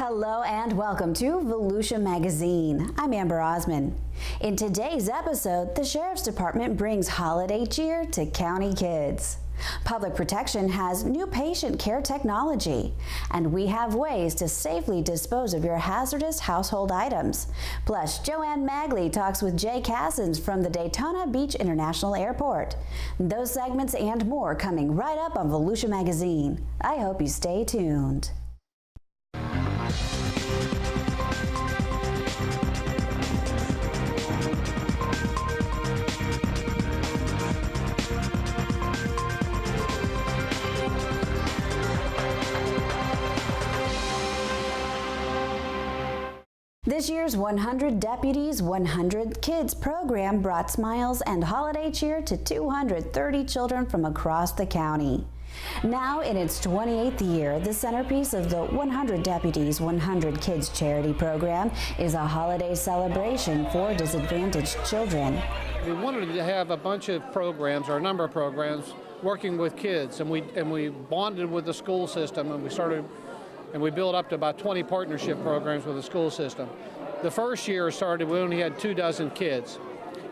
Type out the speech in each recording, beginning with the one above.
Hello and welcome to Volusia Magazine. I'm Amber Osman. In today's episode, the Sheriff's Department brings holiday cheer to county kids. Public Protection has new patient care technology, and we have ways to safely dispose of your hazardous household items. Plus, Joanne Magley talks with Jay Cassins from the Daytona Beach International Airport. Those segments and more coming right up on Volusia Magazine. I hope you stay tuned. This year's 100 Deputies, 100 Kids program brought smiles and holiday cheer to 230 children from across the county. Now in its 28th year, the centerpiece of the 100 Deputies, 100 Kids charity program is a holiday celebration for disadvantaged children. We wanted to have a bunch of programs, or a number of programs, working with kids, and we bonded with the school system, and we built up to about 20 partnership programs with the school system. The first year started, we only had 24 kids.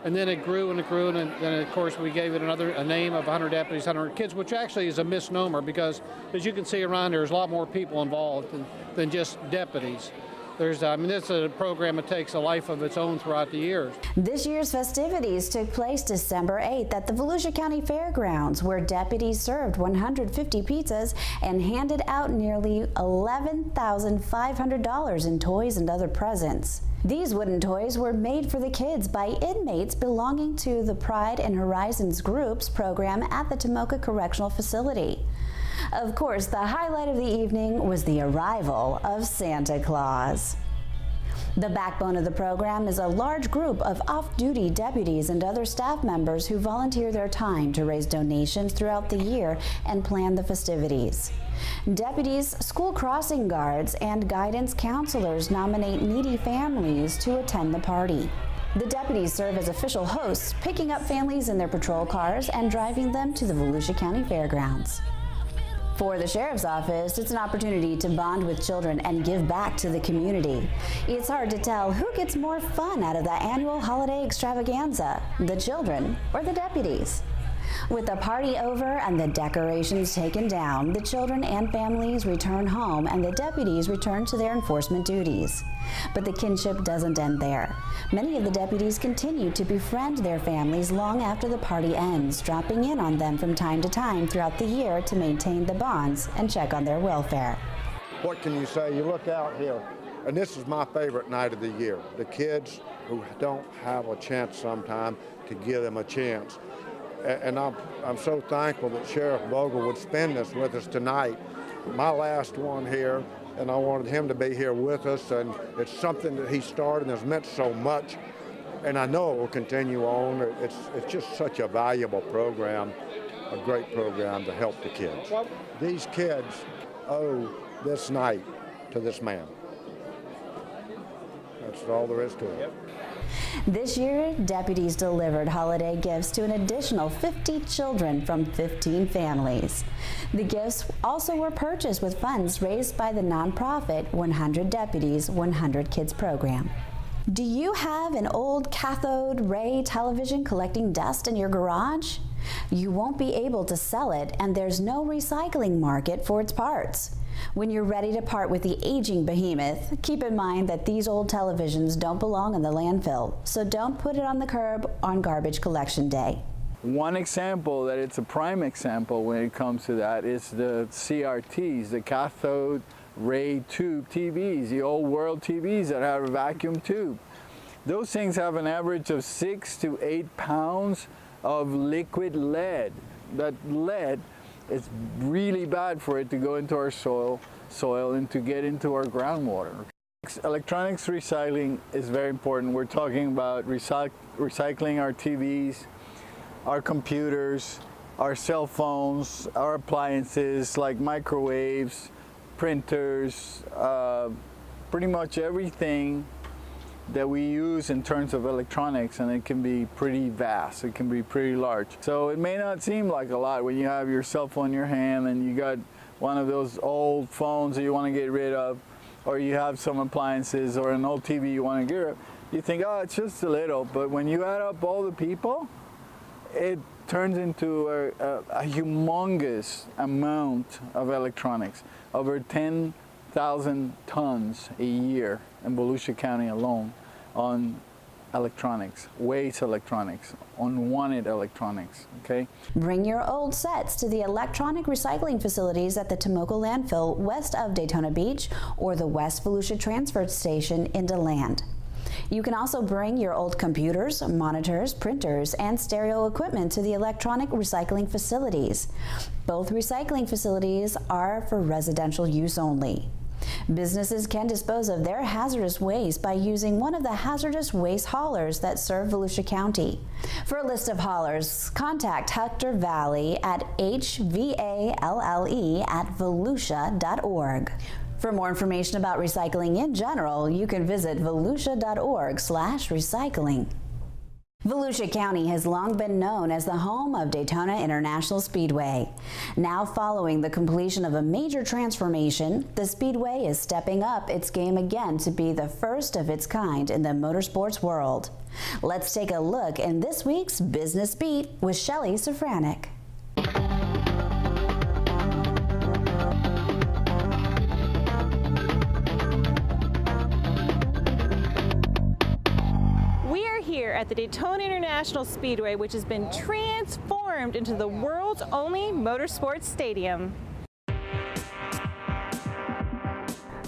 And then it grew and it grew, and then of course we gave it a name of 100 Deputies, 100 Kids, which actually is a misnomer because, as you can see around, there's a lot more people involved than just deputies. This is a program that takes a life of its own throughout the years. This year's festivities took place December 8th at the Volusia County Fairgrounds, where deputies served 150 pizzas and handed out nearly $11,500 in toys and other presents. These wooden toys were made for the kids by inmates belonging to the Pride and Horizons Groups program at the Tomoka Correctional Facility. Of course, the highlight of the evening was the arrival of Santa Claus. The backbone of the program is a large group of off-duty deputies and other staff members who volunteer their time to raise donations throughout the year and plan the festivities. Deputies, school crossing guards, and guidance counselors nominate needy families to attend the party. The deputies serve as official hosts, picking up families in their patrol cars and driving them to the Volusia County Fairgrounds. For the Sheriff's Office, it's an opportunity to bond with children and give back to the community. It's hard to tell who gets more fun out of the annual holiday extravaganza, the children or the deputies. With the party over and the decorations taken down, the children and families return home and the deputies return to their enforcement duties. But the kinship doesn't end there. Many of the deputies continue to befriend their families long after the party ends, dropping in on them from time to time throughout the year to maintain the bonds and check on their welfare. What can you say? You look out here, and this is my favorite night of the year. The kids who don't have a chance sometime, to give them a chance. And I'm so thankful that Sheriff Vogel would spend this with us tonight. My last one here, and I wanted him to be here with us, and it's something that he started and has meant so much, and I know it will continue on. It's just such a valuable program, a great program to help the kids. These kids owe this night to this man. That's all there is to it. This year, deputies delivered holiday gifts to an additional 50 children from 15 families. The gifts also were purchased with funds raised by the nonprofit 100 Deputies, 100 Kids program. Do you have an old cathode ray television collecting dust in your garage? You won't be able to sell it, and there's no recycling market for its parts. When you're ready to part with the aging behemoth, keep in mind that these old televisions don't belong in the landfill, so don't put it on the curb on garbage collection day. One example that it's a prime example when it comes to that is the CRTs, the cathode ray tube TVs, the old world TVs that have a vacuum tube. Those things have an average of 6 to 8 pounds of liquid lead. That lead, it's really bad for it to go into our soil and to get into our groundwater. Electronics recycling is very important. We're talking about recycling our TVs, our computers, our cell phones, our appliances like microwaves, printers, pretty much everything that we use in terms of electronics, and it can be pretty vast, it can be pretty large. So it may not seem like a lot when you have your cell phone in your hand and you got one of those old phones that you want to get rid of, or you have some appliances or an old TV you want to get rid of, you think, oh, it's just a little. But when you add up all the people, it turns into a humongous amount of electronics, over 10,000 tons a year in Volusia County alone on electronics, waste electronics, unwanted electronics, okay? Bring your old sets to the electronic recycling facilities at the Tomoka landfill west of Daytona Beach or the West Volusia Transfer Station in DeLand. You can also bring your old computers, monitors, printers, and stereo equipment to the electronic recycling facilities. Both recycling facilities are for residential use only. Businesses can dispose of their hazardous waste by using one of the hazardous waste haulers that serve Volusia County. For a list of haulers, contact Hector Valley at hvalle@volusia.org. For more information about recycling in general, you can visit volusia.org/recycling. Volusia County has long been known as the home of Daytona International Speedway. Now, following the completion of a major transformation, the Speedway is stepping up its game again to be the first of its kind in the motorsports world. Let's take a look in this week's Business Beat with Shelley Safranek. At the Daytona International Speedway, which has been transformed into the world's only motorsports stadium.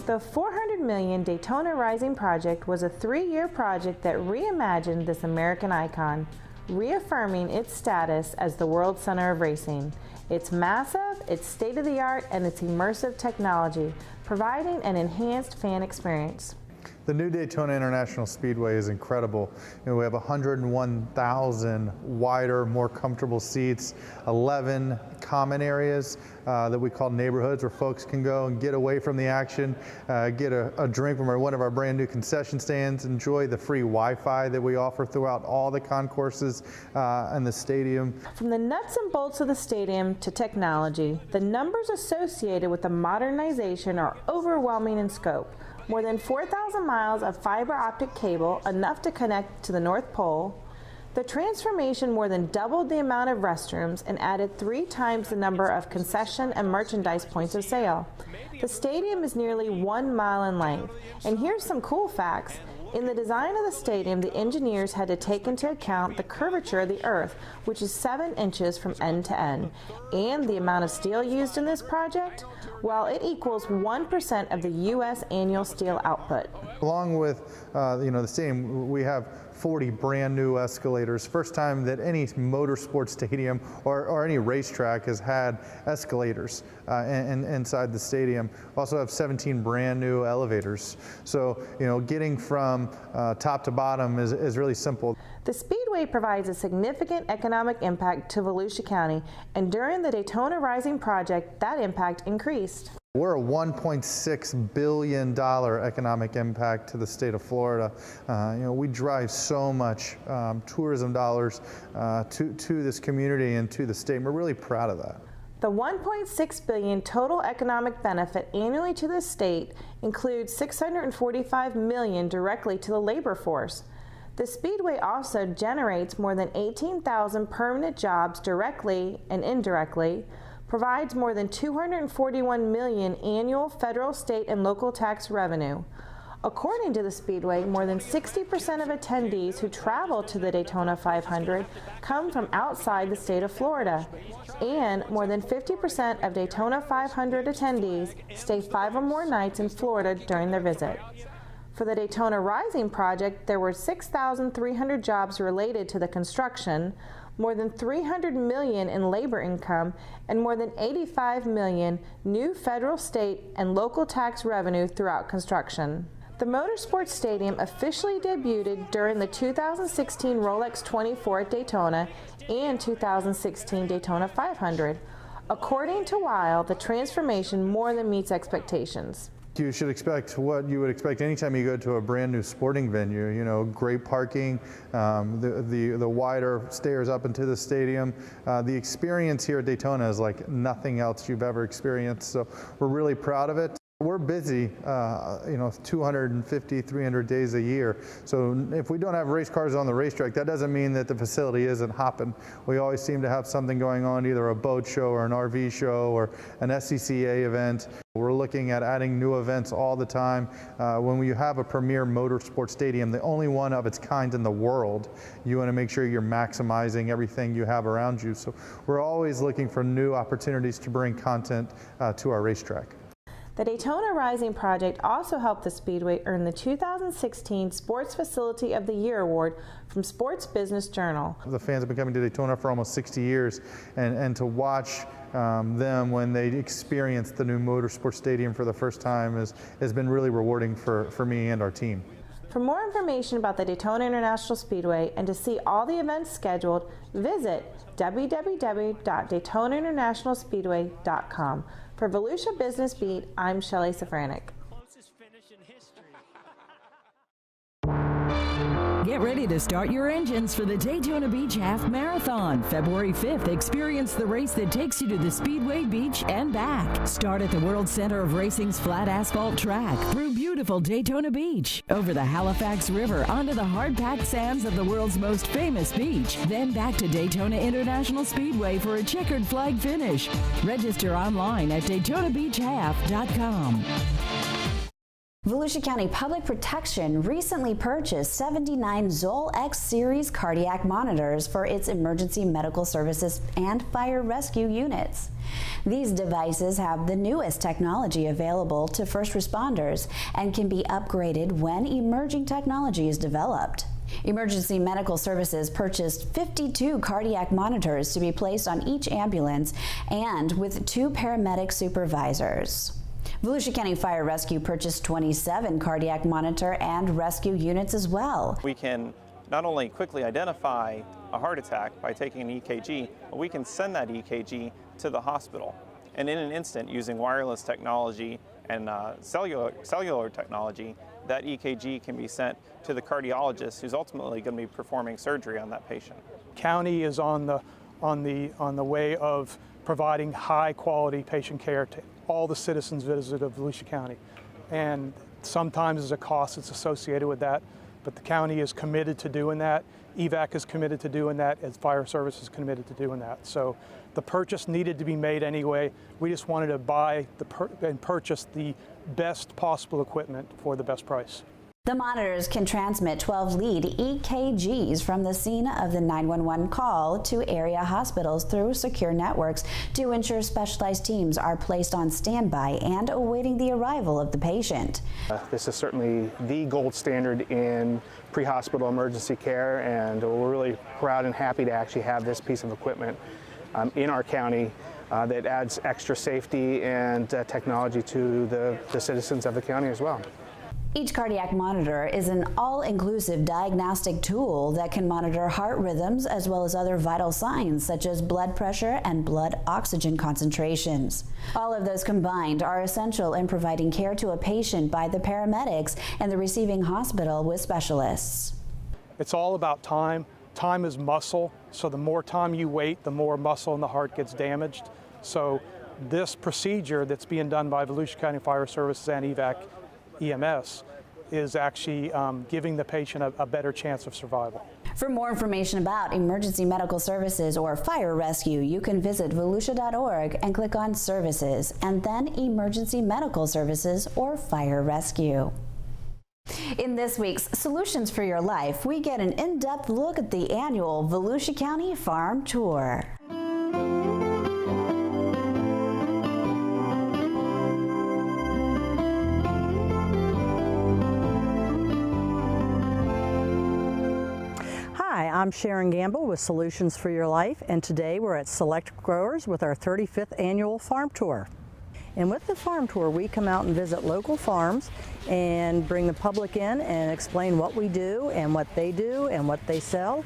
The $400 million Daytona Rising project was a 3-year project that reimagined this American icon, reaffirming its status as the world center of racing. It's massive, it's state-of-the-art, and it's immersive technology, providing an enhanced fan experience. The new Daytona International Speedway is incredible. We have 101,000 wider, more comfortable seats, 11 common areas that we call neighborhoods where folks can go and get away from the action, get a drink from one of our brand new concession stands, enjoy the free Wi-Fi that we offer throughout all the concourses and the stadium. From the nuts and bolts of the stadium to technology, the numbers associated with the modernization are overwhelming in scope. More than 4,000 miles of fiber optic cable, enough to connect to the North Pole. The transformation more than doubled the amount of restrooms and added 3 times the number of concession and merchandise points of sale. The stadium is nearly 1 mile in length. And here's some cool facts. In the design of the stadium, the engineers had to take into account the curvature of the earth, which is 7 inches from end to end. And the amount of steel used in this project? Well, it equals 1% of the U.S. annual steel output. Along with the stadium, we have 40 brand new escalators. First time that any motorsports stadium or any racetrack has had escalators inside the stadium. We also have 17 brand new elevators. So, getting from top to bottom is really simple. The Speedway provides a significant economic impact to Volusia County, and during the Daytona Rising project, that impact increased. We're a $1.6 billion economic impact to the state of Florida. We drive so much tourism dollars to this community and to the state. We're really proud of that. The $1.6 billion total economic benefit annually to the state includes $645 million directly to the labor force. The Speedway also generates more than 18,000 permanent jobs directly and indirectly, provides more than $241 million annual federal, state, and local tax revenue. According to the Speedway, more than 60% of attendees who travel to the Daytona 500 come from outside the state of Florida, and more than 50% of Daytona 500 attendees stay 5 or more nights in Florida during their visit. For the Daytona Rising project, there were 6,300 jobs related to the construction, more than $300 million in labor income, and more than $85 million new federal, state, and local tax revenue throughout construction. The Motorsports Stadium officially debuted during the 2016 Rolex 24 at Daytona and 2016 Daytona 500. According to Weil, the transformation more than meets expectations. You should expect what you would expect anytime you go to a brand new sporting venue. Great parking, the wider stairs up into the stadium. The experience here at Daytona is like nothing else you've ever experienced. So we're really proud of it. We're busy, 250, 300 days a year. So if we don't have race cars on the racetrack, that doesn't mean that the facility isn't hopping. We always seem to have something going on, either a boat show or an RV show or an SCCA event. We're looking at adding new events all the time. When you have a premier motorsport stadium, the only one of its kind in the world, you want to make sure you're maximizing everything you have around you. So we're always looking for new opportunities to bring content to our racetrack. The Daytona Rising project also helped the Speedway earn the 2016 Sports Facility of the Year award from Sports Business Journal. The fans have been coming to Daytona for almost 60 years, and to watch them when they experience the new motorsport stadium for the first time has been really rewarding for me and our team. For more information about the Daytona International Speedway and to see all the events scheduled, visit www.daytonainternationalspeedway.com. For Volusia Business Beat, I'm Shelley Safranek. Get ready to start your engines for the Daytona Beach Half Marathon. February 5th, experience the race that takes you to the Speedway Beach and back. Start at the World Center of Racing's flat asphalt track, through beautiful Daytona Beach, over the Halifax River, onto the hard-packed sands of the world's most famous beach, then back to Daytona International Speedway for a checkered flag finish. Register online at DaytonaBeachHalf.com. Volusia County Public Protection recently purchased 79 Zoll X Series cardiac monitors for its emergency medical services and fire rescue units. These devices have the newest technology available to first responders and can be upgraded when emerging technology is developed. Emergency Medical Services purchased 52 cardiac monitors to be placed on each ambulance and with 2 paramedic supervisors. Volusia County Fire Rescue purchased 27 cardiac monitor and rescue units as well. We can not only quickly identify a heart attack by taking an EKG, but we can send that EKG to the hospital. And in an instant, using wireless technology and cellular technology, that EKG can be sent to the cardiologist who's ultimately going to be performing surgery on that patient. County is on the way of providing high quality patient care to all the citizens visit of Volusia County. And sometimes there's a cost that's associated with that, but the county is committed to doing that. EVAC is committed to doing that, as fire service is committed to doing that. So the purchase needed to be made anyway. We just wanted to buy and purchase the best possible equipment for the best price. The monitors can transmit 12 lead EKGs from the scene of the 911 call to area hospitals through secure networks to ensure specialized teams are placed on standby and awaiting the arrival of the patient. This is certainly the gold standard in pre-hospital emergency care, and we're really proud and happy to actually have this piece of equipment in our county that adds extra safety and technology to the citizens of the county as well. Each cardiac monitor is an all-inclusive diagnostic tool that can monitor heart rhythms as well as other vital signs such as blood pressure and blood oxygen concentrations. All of those combined are essential in providing care to a patient by the paramedics and the receiving hospital with specialists. It's all about time. Time is muscle, so the more time you wait, the more muscle in the heart gets damaged. So this procedure that's being done by Volusia County Fire Services and EVAC EMS is actually giving the patient a better chance of survival. For more information about emergency medical services or fire rescue, you can visit volusia.org and click on Services and then Emergency Medical Services or Fire Rescue. In this week's Solutions for Your Life, we get an in-depth look at the annual Volusia County Farm Tour. Hi, I'm Sharon Gamble with Solutions for Your Life, and today we're at Select Growers with our 35th annual farm tour. And with the farm tour, we come out and visit local farms and bring the public in and explain what we do and what they sell.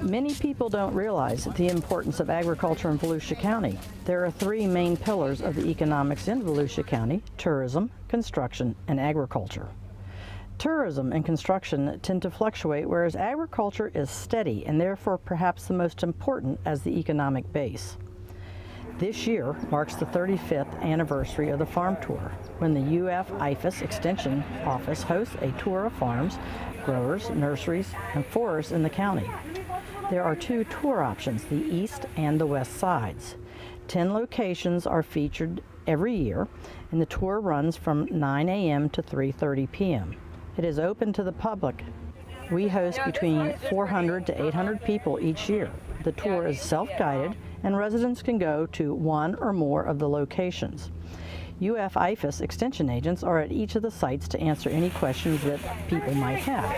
Many people don't realize the importance of agriculture in Volusia County. There are 3 main pillars of the economics in Volusia County: tourism, construction, and agriculture. Tourism and construction tend to fluctuate, whereas agriculture is steady and therefore perhaps the most important as the economic base. This year marks the 35th anniversary of the farm tour, when the UF-IFAS Extension Office hosts a tour of farms, growers, nurseries, and forests in the county. There are 2 tour options, the east and the west sides. 10 locations are featured every year, and the tour runs from 9 a.m. to 3:30 p.m. It is open to the public. We host between 400 to 800 people each year. The tour is self-guided, and residents can go to one or more of the locations. UF-IFAS extension agents are at each of the sites to answer any questions that people might have.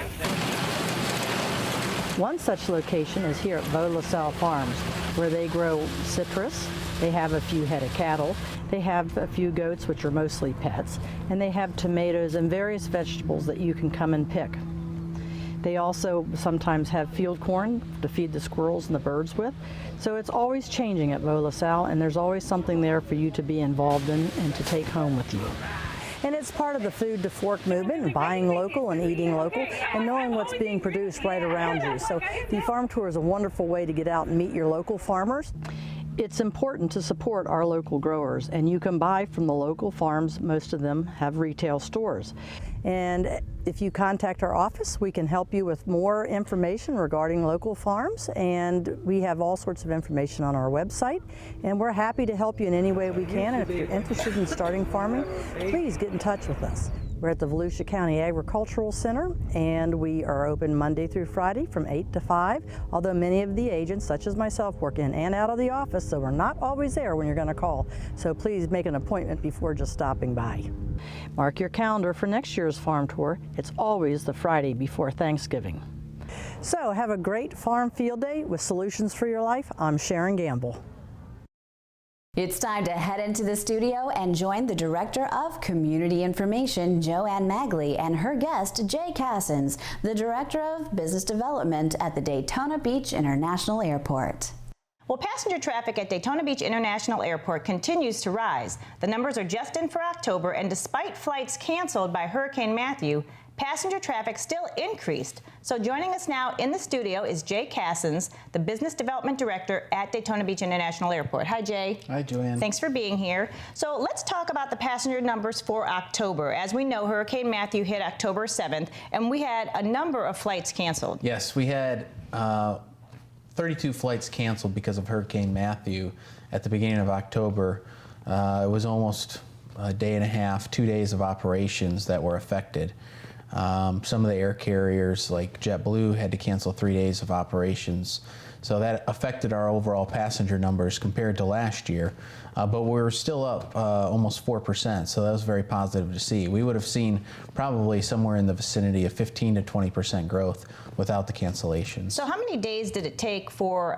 One such location is here at Volusia Farms, where they grow citrus, they have a few head of cattle, they have a few goats, which are mostly pets, and they have tomatoes and various vegetables that you can come and pick. They also sometimes have field corn to feed the squirrels and the birds with. So it's always changing at Volusia, and there's always something there for you to be involved in and to take home with you. And it's part of the Food to Fork movement, and buying local and eating local and knowing what's being produced right around you. So the farm tour is a wonderful way to get out and meet your local farmers. It's important to support our local growers, and you can buy from the local farms. Most of them have retail stores. And if you contact our office, we can help you with more information regarding local farms, and we have all sorts of information on our website, and we're happy to help you in any way we can. And if you're interested in starting farming, please get in touch with us. We're at the Volusia County Agricultural Center, and we are open Monday through Friday from 8 to 5, although many of the agents, such as myself, work in and out of the office, so we're not always there when you're going to call. So please make an appointment before just stopping by. Mark your calendar for next year's farm tour. It's always the Friday before Thanksgiving. So have a great farm field day with Solutions for Your Life. I'm Sharon Gamble. It's time to head into the studio and join the Director of Community Information, Joanne Magley, and her guest, Jay Cassens, the Director of Business Development at the Daytona Beach International Airport. Well, passenger traffic at Daytona Beach International Airport continues to rise. The numbers are just in for October, and despite flights canceled by Hurricane Matthew, passenger traffic still increased. So joining us now in the studio is Jay Cassens, the Business Development Director at Daytona Beach International Airport. Hi, Jay. Hi, Joanne. Thanks for being here. So let's talk about the passenger numbers for October. As we know, Hurricane Matthew hit October 7th, and we had a number of flights canceled. Yes, we had 32 flights canceled because of Hurricane Matthew at the beginning of October. It was almost a day and a half, 2 days of operations that were affected. Some of the air carriers like JetBlue had to cancel 3 days of operations. So that affected our overall passenger numbers compared to last year. But we're still up almost 4%, so that was very positive to see. We would have seen probably somewhere in the vicinity of 15 to 20% growth without the cancellations. So how many days did it take for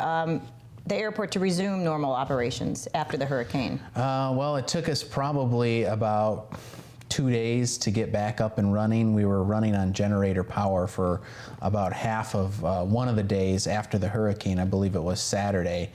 the airport to resume normal operations after the hurricane? Well, it took us probably about 2 days to get back up and running. We were running on generator power for about half of one of the days after the hurricane. I believe it was Saturday.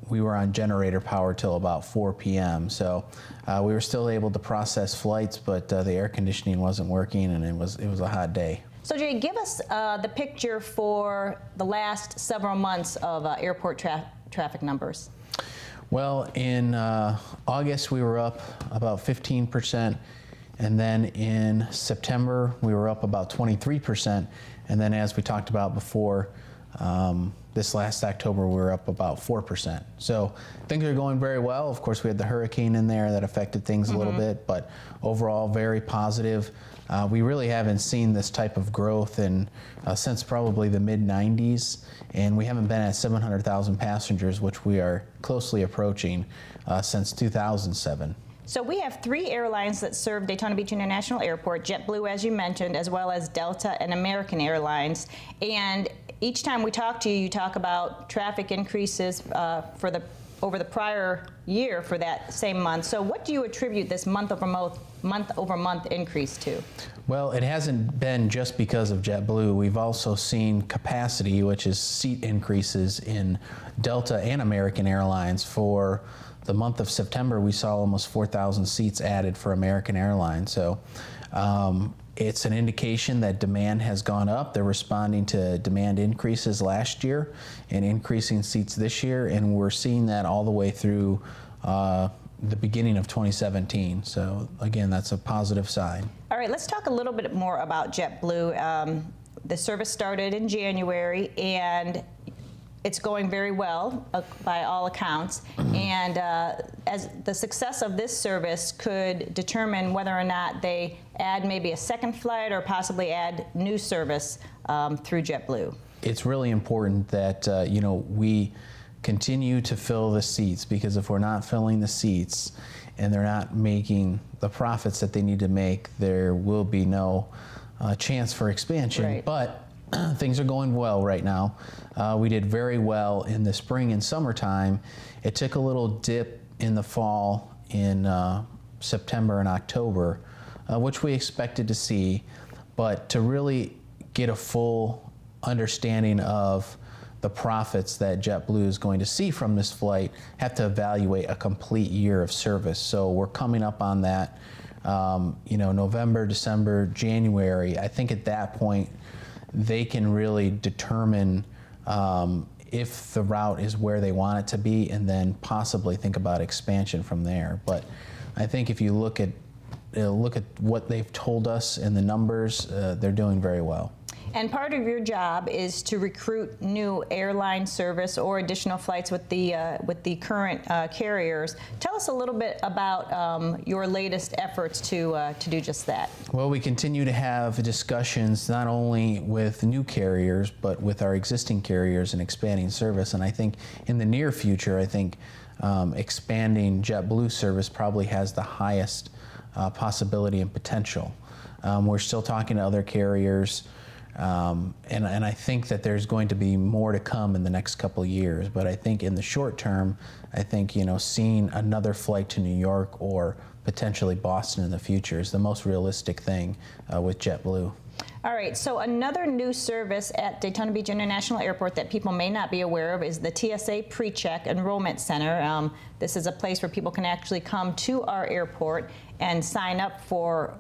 We were on generator power till about 4 p.m. So we were still able to process flights, but the air conditioning wasn't working, and it was a hot day. So Jay, give us the picture for the last several months of airport traffic numbers. Well, in August we were up about 15%, and then in September we were up about 23%, and then as we talked about before, this last October we were up about 4%. So things are going very well. Of course, we had the hurricane in there that affected things a little bit, but overall very positive. We really haven't seen this type of growth since probably the mid-90s, and we haven't been at 700,000 passengers, which we are closely approaching, since 2007. So we have 3 airlines that serve Daytona Beach International Airport, JetBlue, as you mentioned, as well as Delta and American Airlines. And each time we talk to you, you talk about traffic increases over the prior year for that same month. So what do you attribute this month-over-month increase to? Well, it hasn't been just because of JetBlue. We've also seen capacity, which is seat increases in Delta and American Airlines. For the month of September, we saw almost 4,000 seats added for American Airlines. So It's an indication that demand has gone up. They're responding to demand increases last year and increasing seats this year, and we're seeing that all the way through the beginning of 2017. So again, that's a positive sign. All right, let's talk a little bit more about JetBlue. The service started in January, and it's going very well by all accounts. And as the success of this service could determine whether or not they add maybe a second flight or possibly add new service through JetBlue. It's really important that we continue to fill the seats, because if we're not filling the seats and they're not making the profits that they need to make, there will be no chance for expansion. Right. But things are going well right now. We did very well in the spring and summertime. It took a little dip in the fall in September and October, which we expected to see, but to really get a full understanding of the profits that JetBlue is going to see from this flight, have to evaluate a complete year of service. So we're coming up on that, November, December, January. I think at that point, they can really determine if the route is where they want it to be, and then possibly think about expansion from there. But I think if you look at what they've told us and the numbers, they're doing very well. And part of your job is to recruit new airline service or additional flights with the current carriers. Tell us a little bit about your latest efforts to do just that. Well, we continue to have discussions not only with new carriers, but with our existing carriers and expanding service. And I think in the near future, expanding JetBlue service probably has the highest possibility and potential. We're still talking to other carriers. And I think that there's going to be more to come in the next couple of years. But I think in the short term, seeing another flight to New York or potentially Boston in the future is the most realistic thing with JetBlue. All right, so another new service at Daytona Beach International Airport that people may not be aware of is the TSA PreCheck Enrollment Center. This is a place where people can actually come to our airport and sign up for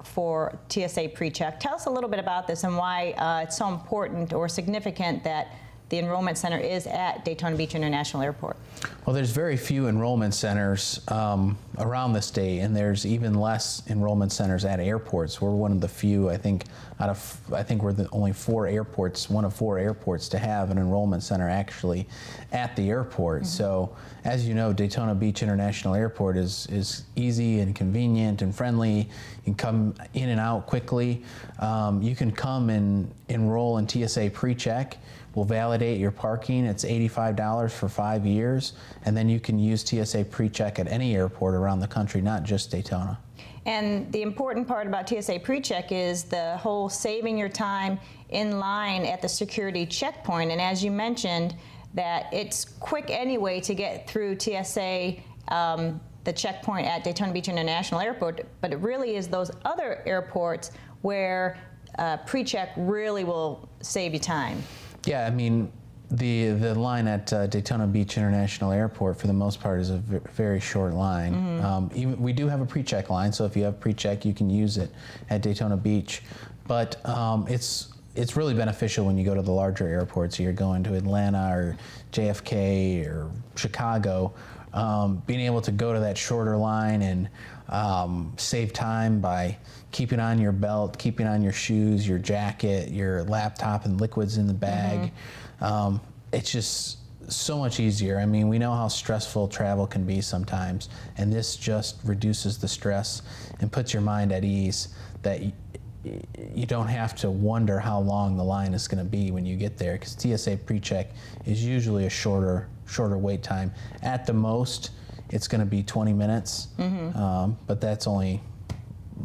TSA PreCheck. Tell us a little bit about this and why it's so important or significant that the enrollment center is at Daytona Beach International Airport. Well, there's very few enrollment centers around the state, and there's even less enrollment centers at airports. We're one of the few, I think we're the only one of four airports to have an enrollment center actually at the airport. Mm-hmm. So, as you know, Daytona Beach International Airport is easy and convenient and friendly. You can come in and out quickly. You can come and enroll in TSA PreCheck. We'll validate your parking. It's $85 for 5 years, and then you can use TSA PreCheck at any airport around the country, not just Daytona. And the important part about TSA PreCheck is the whole saving your time in line at the security checkpoint. And as you mentioned, that it's quick anyway to get through TSA, the checkpoint at Daytona Beach International Airport, but it really is those other airports where PreCheck really will save you time. Yeah, I mean, the line at Daytona Beach International Airport, for the most part, is a very short line. Mm-hmm. We do have a PreCheck line, so if you have PreCheck, you can use it at Daytona Beach. But it's really beneficial when you go to the larger airports. You're going to Atlanta or JFK or Chicago. Being able to go to that shorter line and save time by keeping on your belt, keeping on your shoes, your jacket, your laptop, and liquids in the bag. Mm-hmm. It's just so much easier. I mean, we know how stressful travel can be sometimes, and this just reduces the stress and puts your mind at ease that you don't have to wonder how long the line is going to be when you get there, because TSA PreCheck is usually a shorter wait time. At the most, it's going to be 20 minutes, mm-hmm. But that's only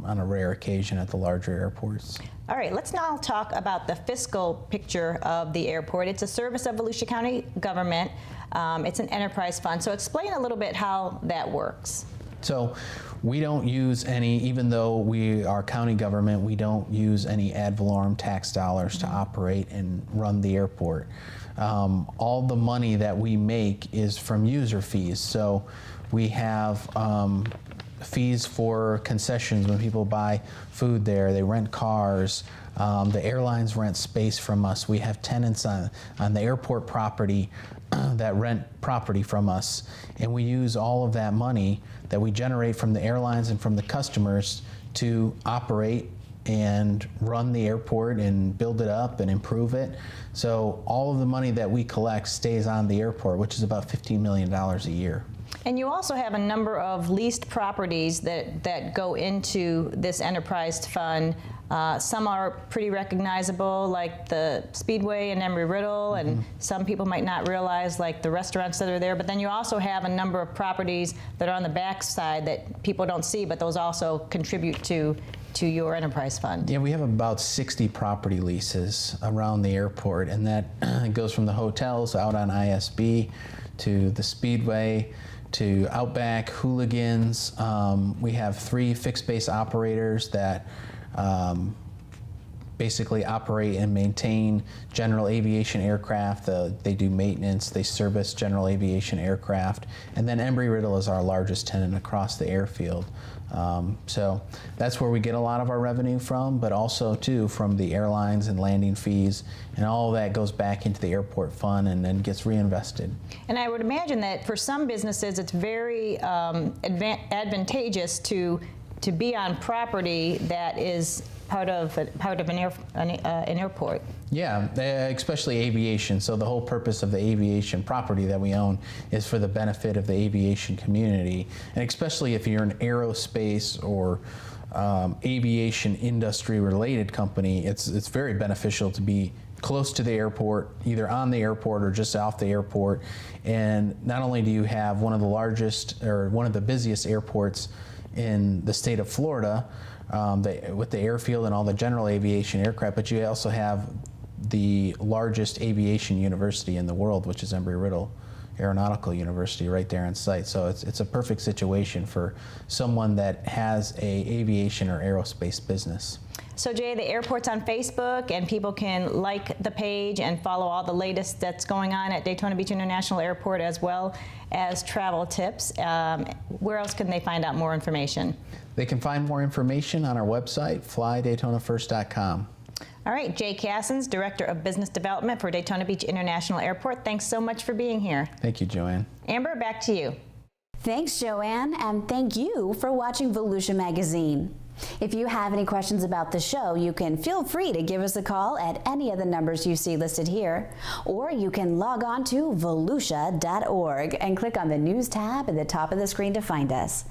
on a rare occasion at the larger airports. All right, let's now talk about the fiscal picture of the airport. It's a service of Volusia County government. It's an enterprise fund. So explain a little bit how that works. So we don't use any, even though we are county government, we don't use any ad valorem tax dollars to operate and run the airport. All the money that we make is from user fees. So we have fees for concessions when people buy food there. They rent cars. The airlines rent space from us. We have tenants on the airport property that rent property from us. And we use all of that money that we generate from the airlines and from the customers to operate and run the airport and build it up and improve it. So all of the money that we collect stays on the airport, which is about $15 million a year. And you also have a number of leased properties that go into this enterprise fund. Some are pretty recognizable, like the Speedway in Embry-Riddle, and some people might not realize, like the restaurants that are there. But then you also have a number of properties that are on the back side that people don't see, but those also contribute to your enterprise fund. Yeah, we have about 60 property leases around the airport, and that goes from the hotels out on ISB to the Speedway to Outback, Hooligans. We have 3 fixed base operators that basically operate and maintain general aviation aircraft. They do maintenance, they service general aviation aircraft. And then Embry-Riddle is our largest tenant across the airfield. So that's where we get a lot of our revenue from, but also too from the airlines and landing fees, and all of that goes back into the airport fund and then gets reinvested. And I would imagine that for some businesses it's very advantageous to be on property that is part of an airport. Yeah, especially aviation. So the whole purpose of the aviation property that we own is for the benefit of the aviation community, and especially if you're an aerospace or aviation industry related company, it's very beneficial to be close to the airport, either on the airport or just off the airport. And not only do you have one of the largest or one of the busiest airports in the state of Florida, with the airfield and all the general aviation aircraft, but you also have the largest aviation university in the world, which is Embry-Riddle Aeronautical University right there in sight. So it's a perfect situation for someone that has a aviation or aerospace business. So Jay, the airport's on Facebook, and people can like the page and follow all the latest that's going on at Daytona Beach International Airport, as well as travel tips. Where else can they find out more information? They can find more information on our website, flydaytonafirst.com. All right, Jay Cassens, Director of Business Development for Daytona Beach International Airport. Thanks so much for being here. Thank you, Joanne. Amber, back to you. Thanks, Joanne, and thank you for watching Volusia Magazine. If you have any questions about the show, you can feel free to give us a call at any of the numbers you see listed here, or you can log on to volusia.org and click on the News tab at the top of the screen to find us.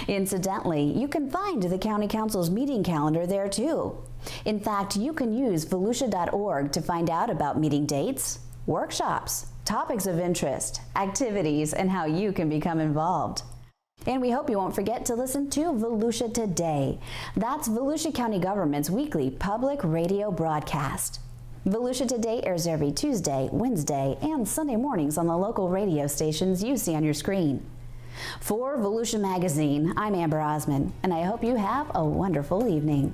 Incidentally, you can find the County Council's meeting calendar there too. In fact, you can use volusia.org to find out about meeting dates, workshops, topics of interest, activities, and how you can become involved. And we hope you won't forget to listen to Volusia Today. That's Volusia County Government's weekly public radio broadcast. Volusia Today airs every Tuesday, Wednesday, and Sunday mornings on the local radio stations you see on your screen. For Volusia Magazine, I'm Amber Osmond, and I hope you have a wonderful evening.